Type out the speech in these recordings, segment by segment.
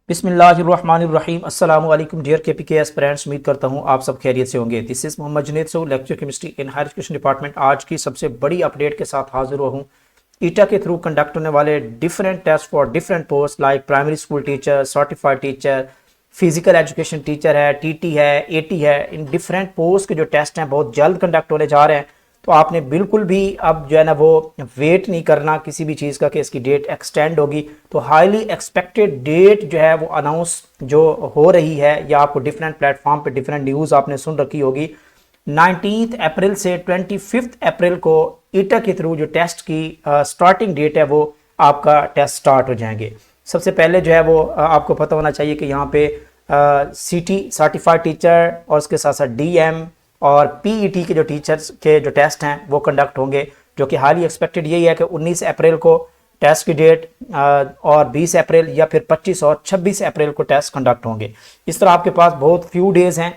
बिस्मिल्लाहिर्रहमानिर्रहीम अस्सलाम वालेकुम डियर केपीके एस्पिरेंट्स। उम्मीद करता हूँ आप सब खैरियत से होंगे। This is Mohammad Junaid so lecture chemistry in higher education department. आज की सबसे बड़ी अपडेट के साथ हाजिर हुआ हूँ। ईटा के थ्रू कंडक्ट होने वाले different test for different post like primary school teacher, certified teacher, physical education teacher है, टीटी है, एटी है। इन डिफरेंट पोस्ट के जो टेस्ट हैं बहुत जल्द कंडक्ट होने जा रहे हैं। तो आपने बिल्कुल भी अब जो है ना वो वेट नहीं करना किसी भी चीज़ का कि इसकी डेट एक्सटेंड होगी। तो हाईली एक्सपेक्टेड डेट जो है वो अनाउंस जो हो रही है या आपको डिफरेंट प्लेटफॉर्म पे डिफरेंट न्यूज़ आपने सुन रखी होगी। 19 अप्रैल से 25 अप्रैल को ईटा के थ्रू जो टेस्ट की स्टार्टिंग डेट है वो आपका टेस्ट स्टार्ट हो जाएंगे। सबसे पहले जो है वो आपको पता होना चाहिए कि यहाँ पे सीटी सर्टिफाइड टीचर और उसके साथ साथ डीएम और पीईटी के जो टीचर्स के जो टेस्ट हैं वो कंडक्ट होंगे, जो कि हाईली एक्सपेक्टेड यही है कि 19 अप्रैल को टेस्ट की डेट और 20 अप्रैल या फिर 25 और 26 अप्रैल को टेस्ट कंडक्ट होंगे। इस तरह आपके पास बहुत फ्यू डेज हैं।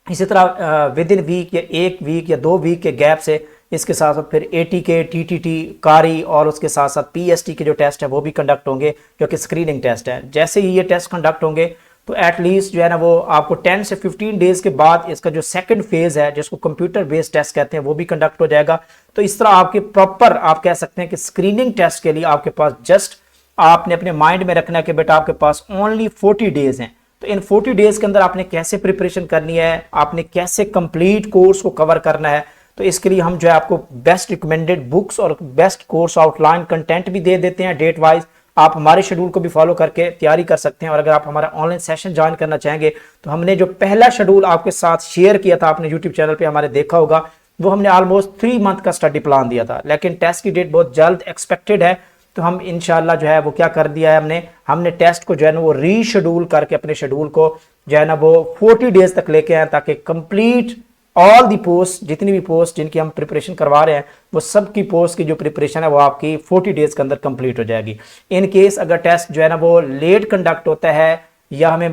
इसी तरह विद इन वीक या एक वीक या 2 वीक के गैप से इसके साथ साथ फिर एटी के, टीटीटी, कारी और उसके साथ साथ पीएसटी के जो टेस्ट है वो भी कंडक्ट होंगे, जो कि स्क्रीनिंग टेस्ट है। जैसे ही ये टेस्ट कंडक्ट होंगे तो एटलीस्ट जो है ना वो आपको 10 से 15 डेज के बाद इसका जो सेकंड फेज है जिसको कंप्यूटर बेस्ड टेस्ट कहते हैं वो भी कंडक्ट हो जाएगा। तो इस तरह आपके प्रॉपर आप कह सकते हैं कि स्क्रीनिंग टेस्ट के लिए आपके पास जस्ट आपने अपने माइंड में रखना है कि बेटा आपके पास ओनली 40 डेज हैं। तो इन 40 डेज के अंदर आपने कैसे प्रिपरेशन करनी है, आपने कैसे कंप्लीट कोर्स को कवर करना है। तो इसके लिए हम जो है आपको बेस्ट रिकमेंडेड बुक्स और बेस्ट कोर्स आउटलाइन कंटेंट भी दे देते हैं डेट वाइज। आप हमारे शेड्यूल को भी फॉलो करके तैयारी कर सकते हैं। और अगर आप हमारा ऑनलाइन सेशन ज्वाइन करना चाहेंगे तो हमने जो पहला शेड्यूल आपके साथ शेयर किया था, आपने यूट्यूब चैनल पे हमारे देखा होगा, वो हमने ऑलमोस्ट 3 मंथ का स्टडी प्लान दिया था। लेकिन टेस्ट की डेट बहुत जल्द एक्सपेक्टेड है, तो हम इंशाल्लाह जो है वो क्या कर दिया है, हमने टेस्ट को जो है ना वो रीशेड्यूल करके अपने शेड्यूल को जो है ना वो 40 डेज तक लेके आए, ताकि कंप्लीट ऑल दी पोस्ट, जितनी भी पोस्ट जिनकी हम प्रिपरेशन करवा रहे हैं वो सब की पोस्ट की जो प्रिपरेशन है वो आपकी 40 डेज के अंदर कंप्लीट हो जाएगी। इन केस अगर टेस्ट जो है ना वो लेट कंडक्ट होता है या हमें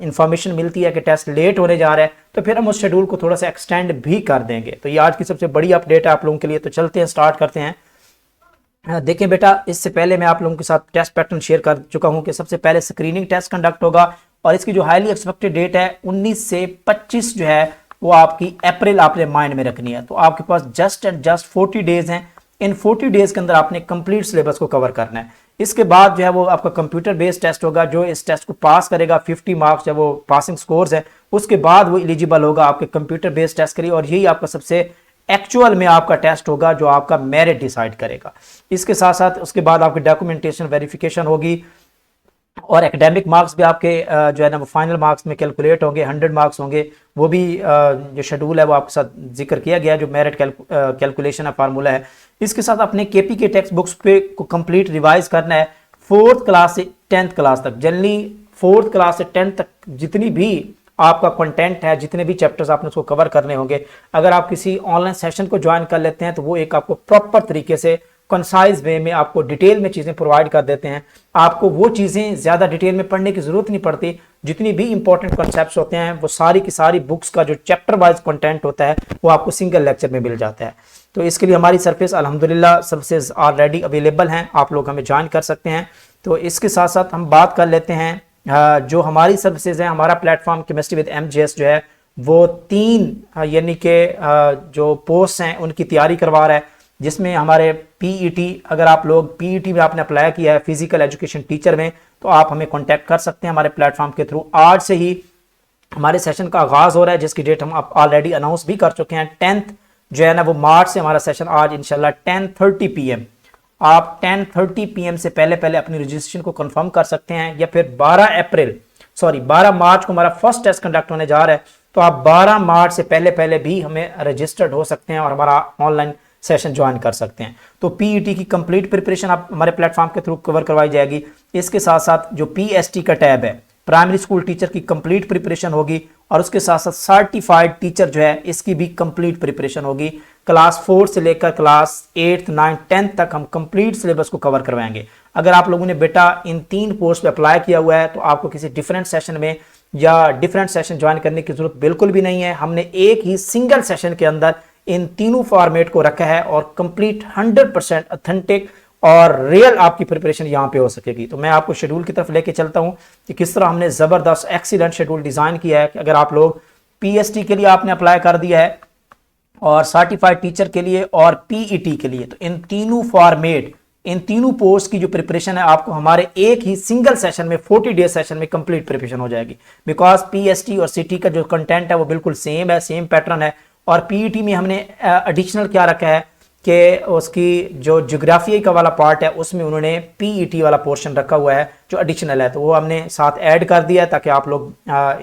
इंफॉर्मेशन मिलती है कि टेस्ट लेट होने जा रहा है तो फिर हम उस शेड्यूल को थोड़ा सा एक्सटेंड भी कर देंगे। तो ये आज की सबसे बड़ी अपडेट है आप लोगों के लिए। तो चलते हैं, स्टार्ट करते हैं। देखें बेटा, इससे पहले मैं आप लोगों के साथ टेस्ट पैटर्न शेयर कर चुका हूं कि सबसे पहले स्क्रीनिंग टेस्ट कंडक्ट होगा और इसकी जो हाईली एक्सपेक्टेड डेट है 19 से 25 जो है वो आपकी अप्रैल आपने माइंड में रखनी है। तो आपके पास जस्ट एंड जस्ट 40 डेज हैं। इन 40 डेज के अंदर आपने कंप्लीट सिलेबस को कवर करना है। इसके बाद जो है वो आपका कंप्यूटर बेस्ड टेस्ट होगा। जो इस टेस्ट को पास करेगा 50 मार्क्स जब वो पासिंग स्कोर्स है उसके बाद वो एलिजिबल होगा आपके कंप्यूटर बेस्ड टेस्ट के लिए। और यही आपका सबसे एक्चुअल में आपका टेस्ट होगा जो आपका मेरिट डिसाइड करेगा। इसके साथ साथ उसके बाद आपकी डॉक्यूमेंटेशन वेरिफिकेशन होगी और एकेडमिक मार्क्स भी आपके जो है ना वो फाइनल मार्क्स में कैलकुलेट होंगे, 100 मार्क्स होंगे। वो भी जो शेड्यूल है वो आपके साथ जिक्र किया गया, जो मेरिट कैलकुलेशन है, फार्मूला है। इसके साथ अपने केपी के टेक्स्ट बुक्स पे को कंप्लीट रिवाइज करना है 4th क्लास से 10th क्लास तक। जनरली 4th क्लास से 10th तक जितनी भी आपका कंटेंट है, जितने भी चैप्टर्स आपने उसको कवर करने होंगे, अगर आप किसी ऑनलाइन सेशन को ज्वाइन कर लेते हैं तो वो एक आपको प्रॉपर तरीके से कंसाइज वे में आपको डिटेल में चीज़ें प्रोवाइड कर देते हैं। आपको वो चीज़ें ज़्यादा डिटेल में पढ़ने की ज़रूरत नहीं पड़ती। जितनी भी इंपॉर्टेंट कॉन्सेप्ट्स होते हैं वो सारी की सारी बुक्स का जो चैप्टर वाइज कंटेंट होता है वो आपको सिंगल लेक्चर में मिल जाता है। तो इसके लिए हमारी सर्विस अल्हम्दुलिल्लाह सर्विसेज ऑलरेडी अवेलेबल हैं, आप लोग हमें ज्वाइन कर सकते हैं। तो इसके साथ साथ हम बात कर लेते हैं जो हमारी सर्विसेज हैं। हमारा प्लेटफॉर्म केमिस्ट्री विद एमजेएस जो है वो 3 यानी कि जो पोस्ट हैं उनकी तैयारी करवा रहा है, जिसमें हमारे पीईटी, अगर आप लोग पीईटी में आपने अप्लाई किया है फिजिकल एजुकेशन टीचर में, तो आप हमें कांटेक्ट कर सकते हैं हमारे प्लेटफॉर्म के थ्रू। आज से ही हमारे सेशन का आगाज हो रहा है, जिसकी डेट हम ऑलरेडी अनाउंस भी कर चुके हैं। 10th जो है ना वो मार्च से हमारा सेशन आज इंशाल्लाह 10:30 PM। आप 10:30 PM से पहले पहले अपनी रजिस्ट्रेशन को कंफर्म कर सकते हैं, या फिर 12 मार्च को हमारा फर्स्ट टेस्ट कंडक्ट होने जा रहा है, तो आप 12 मार्च से पहले पहले भी हमें रजिस्टर्ड हो सकते हैं और हमारा ऑनलाइन सेशन ज्वाइन कर सकते हैं। तो पीईटी की कंप्लीट प्रिपरेशन आप हमारे प्लेटफॉर्म के थ्रू कवर करवाई जाएगी। इसके साथ साथ जो पीएसटी का टैब है, प्राइमरी स्कूल टीचर की कंप्लीट प्रिपरेशन होगी और उसके साथ साथ सर्टिफाइड टीचर जो है इसकी भी कंप्लीट प्रिपरेशन होगी। क्लास 4 से लेकर क्लास 8th 9th 10th तक हम कंप्लीट सिलेबस को कवर करवाएंगे। अगर आप लोगों ने बेटा इन 3 पोस्ट पे अप्लाई किया हुआ है तो आपको किसी डिफरेंट सेशन में या डिफरेंट सेशन ज्वाइन करने की जरूरत बिल्कुल भी नहीं है। हमने एक ही सिंगल सेशन के अंदर इन तीनों फॉर्मेट को रखा है और कंप्लीट 100% ऑथेंटिक और रियल आपकी प्रिपरेशन यहाँ पे हो सकेगी। तो मैं आपको शेड्यूल की तरफ लेके चलता हूँ कि किस तरह हमने ज़बरदस्त एक्सीलेंट शेड्यूल डिज़ाइन किया है कि अगर आप लोग पीएसटी के लिए आपने अप्लाई कर दिया है और सर्टिफाइड टीचर के लिए और पीईटी के लिए, तो इन तीनों फॉर्मेट, इन तीनों पोस्ट की जो प्रिपरेशन है आपको हमारे एक ही सिंगल सेशन में 40 डे सेशन में कंप्लीट प्रिपरेशन हो जाएगी। बिकॉज पीएसटी और सीटी का जो कंटेंट है वो बिल्कुल सेम है, सेम पैटर्न है। और पीईटी में हमने एडिशनल क्या रखा है कि उसकी जो ज्योग्राफी का वाला पार्ट है उसमें उन्होंने पीईटी वाला पोर्शन रखा हुआ है जो एडिशनल है, तो वो हमने साथ ऐड कर दिया है ताकि आप लोग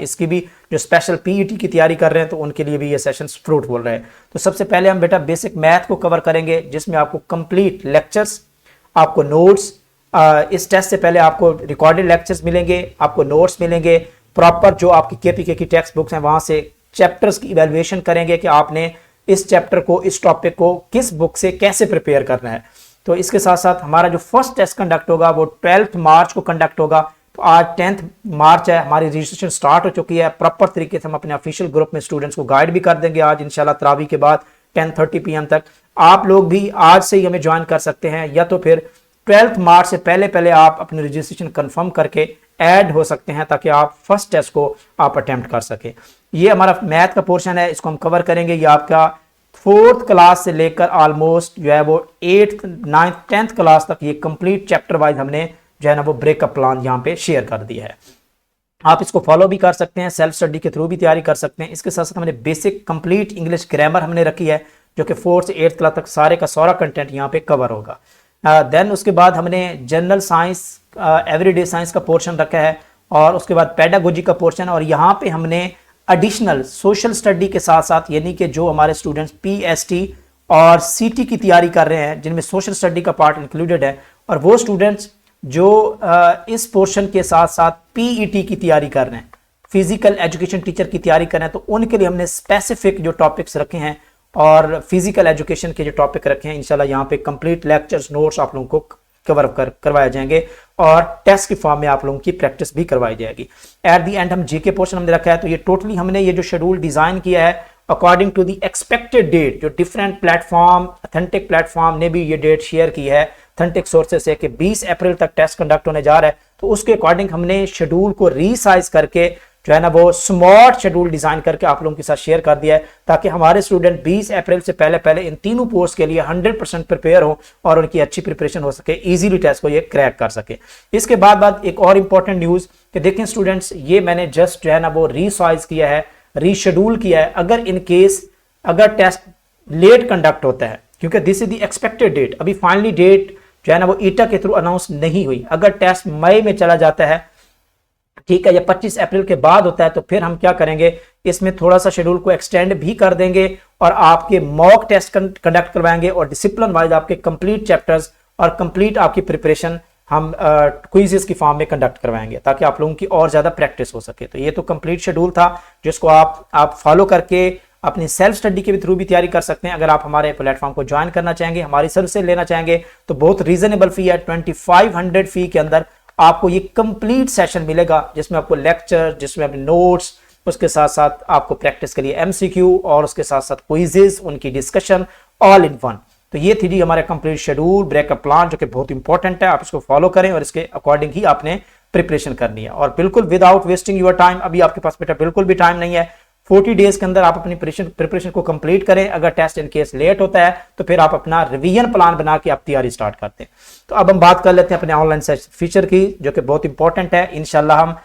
इसकी भी जो स्पेशल पीईटी की तैयारी कर रहे हैं तो उनके लिए भी ये सेशंस फ्रूटफुल रहे। तो सबसे पहले हम बेटा बेसिक मैथ को कवर करेंगे जिसमें आपको कंप्लीट लेक्चर्स, आपको नोट्स, इस टेस्ट से पहले आपको रिकॉर्डेड लेक्चर्स मिलेंगे, आपको नोट्स मिलेंगे, प्रॉपर जो आपकी केपीके की टेक्स्ट बुक्स हैं वहां से चैप्टर्स की इवैल्यूएशन करेंगे कि आपने इस चैप्टर को, इस टॉपिक को किस बुक से कैसे प्रिपेयर करना है। तो इसके साथ साथ हमारा जो फर्स्ट टेस्ट कंडक्ट होगा वो 12 मार्च को कंडक्ट होगा। तो आज 10 मार्च है, हमारी रजिस्ट्रेशन स्टार्ट हो चुकी है। प्रॉपर तरीके से हम अपने ऑफिशियल ग्रुप में स्टूडेंट्स को गाइड भी कर देंगे आज इंशाल्लाह तरावी के बाद 10:30 PM तक। आप लोग भी आज से ही हमें ज्वाइन कर सकते हैं या तो फिर 12 मार्च से पहले पहले आप अपनी रजिस्ट्रेशन कंफर्म करके ऐड हो सकते हैं ताकि आप फर्स्ट टेस्ट को आप अटेम्प्ट कर सके। ये हमारा मैथ का पोर्शन है, इसको हम कवर करेंगे। ये आपका 4th क्लास से लेकर ऑलमोस्ट जो है वो 8th 9th 10th क्लास तक ये कंप्लीट चैप्टर वाइज हमने जो है ना वो ब्रेकअप प्लान यहाँ पे शेयर कर दिया है। आप इसको फॉलो भी कर सकते हैं, सेल्फ स्टडी के थ्रू भी तैयारी कर सकते हैं। इसके साथ साथ हमने बेसिक कंप्लीट इंग्लिश ग्रामर हमने रखी है जो कि 4th से 8th क्लास तक सारे का सारा कंटेंट यहाँ पे कवर होगा। देन उसके बाद हमने जनरल साइंस, एवरीडे साइंस का पोर्शन रखा है और उसके बाद पेडागोजी का पोर्शन, और यहाँ पे हमने एडिशनल सोशल स्टडी के साथ साथ यानी कि जो हमारे स्टूडेंट्स पीएसटी और सीटी की तैयारी कर रहे हैं जिनमें सोशल स्टडी का पार्ट इंक्लूडेड है, और वो स्टूडेंट्स जो इस पोर्शन के साथ साथ पीईटी की तैयारी कर रहे हैं, फिजिकल एजुकेशन टीचर की तैयारी कर रहे हैं, तो उनके लिए हमने स्पेसिफिक जो टॉपिक्स रखे हैं और फिजिकल एजुकेशन के जो टॉपिक रखे हैं इंशाल्लाह यहाँ पे कंप्लीट लेक्चर्स नोट्स आप लोगों को कवर करवाए जाएंगे और टेस्ट की फॉर्म में आप लोगों की प्रैक्टिस भी करवाई जाएगी। एट दी एंड हम जीके पोर्शन हमने रखा है। तो ये टोटली हमने ये जो शेड्यूल डिजाइन किया है according to the expected date, जो डिफरेंट प्लेटफॉर्म, ऑथेंटिक प्लेटफॉर्म ने भी ये डेट शेयर की है ऑथेंटिक सोर्सेस से कि 20 अप्रैल तक टेस्ट कंडक्ट होने जा रहा है। तो उसके अकॉर्डिंग हमने शेड्यूल को रीसाइज करके जो है ना वो स्मार्ट शेड्यूल डिजाइन करके आप लोगों के साथ शेयर कर दिया है ताकि हमारे स्टूडेंट 20 अप्रैल से पहले पहले इन तीनों पोस्ट के लिए 100% प्रिपेयर हो और उनकी अच्छी प्रिपरेशन हो सके, इजीली टेस्ट को ये क्रैक कर सके। इसके बाद एक और इंपॉर्टेंट न्यूज कि देखें स्टूडेंट्स, ये मैंने जस्ट जो है ना वो रीसाइज किया है, रीशेड्यूल किया है। अगर इन केस अगर टेस्ट लेट कंडक्ट होता है, क्योंकि this is the expected date, अभी फाइनली डेट जो है ना वो ईटा के थ्रू अनाउंस नहीं हुई। अगर टेस्ट मई में चला जाता है, ठीक है, या 25 अप्रैल के बाद होता है, तो फिर हम क्या करेंगे, इसमें थोड़ा सा शेड्यूल को एक्सटेंड भी कर देंगे और आपके मॉक टेस्ट कंडक्ट करवाएंगे और डिसिप्लिन वाइज आपके कंप्लीट चैप्टर्स और कंप्लीट आपकी प्रिपरेशन हम क्विज़ेस की फॉर्म में कंडक्ट करवाएंगे ताकि आप लोगों की और ज्यादा प्रैक्टिस हो सके। तो ये तो कंप्लीट शेड्यूल था जिसको आप फॉलो करके अपनी सेल्फ स्टडी के भी थ्रू भी तैयारी कर सकते हैं। अगर आप हमारे प्लेटफॉर्म को ज्वाइन करना चाहेंगे, हमारी सर्विस लेना चाहेंगे, तो बहुत रीजनेबल फी है। 2500 फी के अंदर आपको ये कंप्लीट सेशन मिलेगा जिसमें आपको लेक्चर, जिसमें अपने नोट्स, उसके साथ साथ आपको प्रैक्टिस के लिए एमसीक्यू और उसके साथ साथ क्विजेस, उनकी डिस्कशन, ऑल इन वन। तो ये थी हमारा कंप्लीट शेड्यूल ब्रेकअप प्लान जो कि बहुत इंपॉर्टेंट है। आप इसको फॉलो करें और इसके अकॉर्डिंग ही आपने प्रिपरेशन करनी है और बिल्कुल विदाउट वेस्टिंग योर टाइम। अभी आपके पास बेटा बिल्कुल भी टाइम नहीं है, 40 डेज के अंदर आप अपनी प्रिपरेशन को कंप्लीट करें। अगर टेस्ट इन केस लेट होता है तो फिर आप अपना रिवीजन प्लान बना के आप तैयारी स्टार्ट करते हैं। तो अब हम बात कर लेते हैं अपने ऑनलाइन फीचर की जो कि बहुत इंपॉर्टेंट है। इंशाल्लाह हम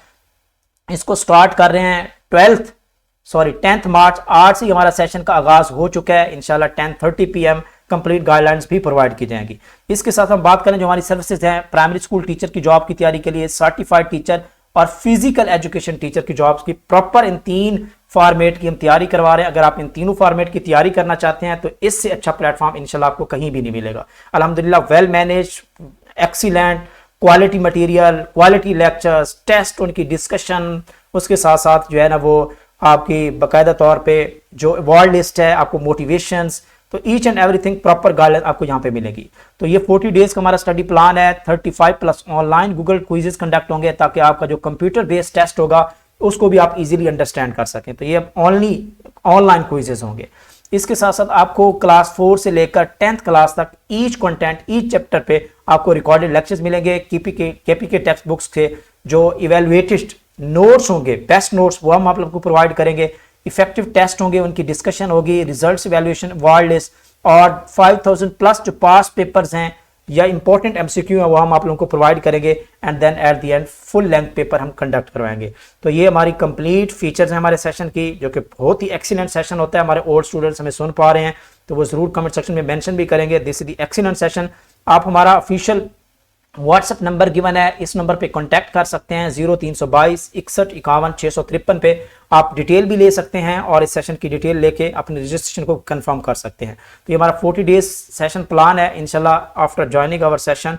इसको स्टार्ट कर रहे हैं 10th मार्च। आज से हमारा सेशन का आगाज हो चुका है। इंशाल्लाह 10:30 PM कंप्लीट गाइडलाइंस भी प्रोवाइड की जाएंगी। इसके साथ हम बात करें जो हमारी सर्विसेज हैं प्राइमरी स्कूल टीचर की जॉब की तैयारी के लिए, सर्टिफाइड टीचर और फिजिकल एजुकेशन टीचर की जॉब्स की प्रॉपर इन 3 फॉर्मेट की हम तैयारी करवा रहे हैं। अगर आप इन तीनों फॉर्मेट की तैयारी करना चाहते हैं तो इससे अच्छा प्लेटफॉर्म इंशाल्लाह आपको कहीं भी नहीं मिलेगा। अल्हम्दुलिल्लाह well manage, excellent, quality material, quality lectures, test, उनकी डिस्कशन, उसके साथ साथ जो है ना वो आपकी बाकायदा तौर पे जो अवार्ड लिस्ट है, आपको मोटिवेशंस, तो each and everything proper guideline आपको यहाँ पे मिलेगी। तो ये 40 डेज का हमारा स्टडी प्लान है। 35+ ऑनलाइन गूगल क्विजेस कंडक्ट होंगे ताकि आपका जो कंप्यूटर बेस्ड टेस्ट होगा उसको भी आप इजीली अंडरस्टैंड कर सकें। तो ये ओनली ऑनलाइन क्विजेस होंगे। इसके साथ साथ आपको क्लास 4 से लेकर 10th क्लास तक ईच कंटेंट ईच चैप्टर पे आपको रिकॉर्डेड लेक्चर्स मिलेंगे। केपीके टेक्स्ट बुक्स के जो इवेलुएटेड नोट्स होंगे, बेस्ट नोट्स, वो हम आप लोगों को प्रोवाइड करेंगे। इफेक्टिव टेस्ट होंगे, उनकी डिस्कशन होगी, रिजल्ट्स इवेल्युएशन, वर्ल्ड लिस्ट और 5000 प्लस जो पास पेपर्स हैं या इंपॉर्टेंट एमसीक्यू है वो हम आप लोगों को प्रोवाइड करेंगे। And then at the end full length paper हम कंडक्ट करवाएंगे। तो ये हमारी कंप्लीट फीचर्स हैं हमारे सेशन की, जो कि बहुत ही एक्सीलेंट सेशन होता है। हमारे ओल्ड स्टूडेंट्स हमें सुन पा रहे हैं तो वो जरूर कमेंट सेक्शन में मेंशन भी करेंगे, this is the excellent session. आप हमारा ऑफिशियल व्हाट्सएप नंबर गिवन है, इस नंबर पे कांटेक्ट कर सकते हैं 0322 61 51 653 पे। आप डिटेल भी ले सकते हैं और इस सेशन की डिटेल लेके अपने रजिस्ट्रेशन को कंफर्म कर सकते हैं। तो ये हमारा 40 डेज सेशन प्लान है। इंशाल्लाह after joining our session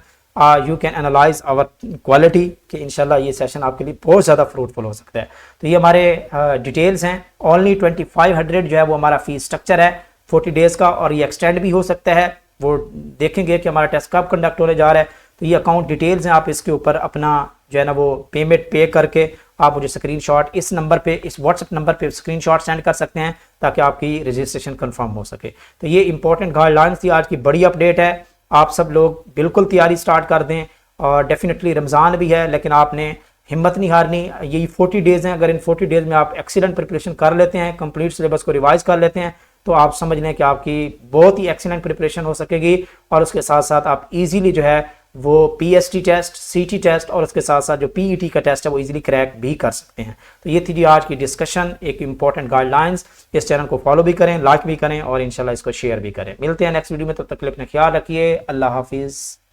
you can analyse our quality कि इंशाल्लाह ये सेशन आपके लिए बहुत ज़्यादा फ्रूटफुल हो सकता है। तो ये हमारे डिटेल्स हैं। ओनली 2500 जो है वो हमारा फीस स्ट्रक्चर है 40 डेज का, और ये एक्सटेंड भी हो सकता है। वो देखेंगे कि हमारा टेस्ट कब कंडक्ट होने जा रहा है। तो ये अकाउंट डिटेल्स हैं, आप इसके ऊपर अपना जो है ना वो पेमेंट पे करके आप मुझे स्क्रीनशॉट इस नंबर पे, इस व्हाट्सएप नंबर पे स्क्रीनशॉट सेंड कर सकते हैं ताकि आपकी रजिस्ट्रेशन कंफर्म हो सके। तो ये इंपॉर्टेंट गाइडलाइंस थी, आज की बड़ी अपडेट है। आप सब लोग बिल्कुल तैयारी स्टार्ट कर दें, और डेफिनेटली रमज़ान भी है लेकिन आपने हिम्मत नहीं हारनी। यही 40 डेज़ हैं, अगर इन 40 डेज़ में आप एक्सीलेंट प्रिपरेशन कर लेते हैं, कंप्लीट सिलेबस को रिवाइज कर लेते हैं, तो आप समझ लें कि आपकी बहुत ही एक्सीलेंट प्रिपरेशन हो सकेगी। और उसके साथ साथ आप इजीली जो है वो पीएसटी टेस्ट, सीटी टेस्ट और उसके साथ साथ जो पीईटी का टेस्ट है वो इजीली क्रैक भी कर सकते हैं। तो ये थी जी आज की डिस्कशन, एक इंपॉर्टेंट गाइडलाइंस। इस चैनल को फॉलो भी करें, लाइक भी करें और इंशाल्लाह इसको शेयर भी करें। मिलते हैं नेक्स्ट वीडियो में, तब तक के लिए अपना ख्याल रखिए। अल्लाह हाफिज़।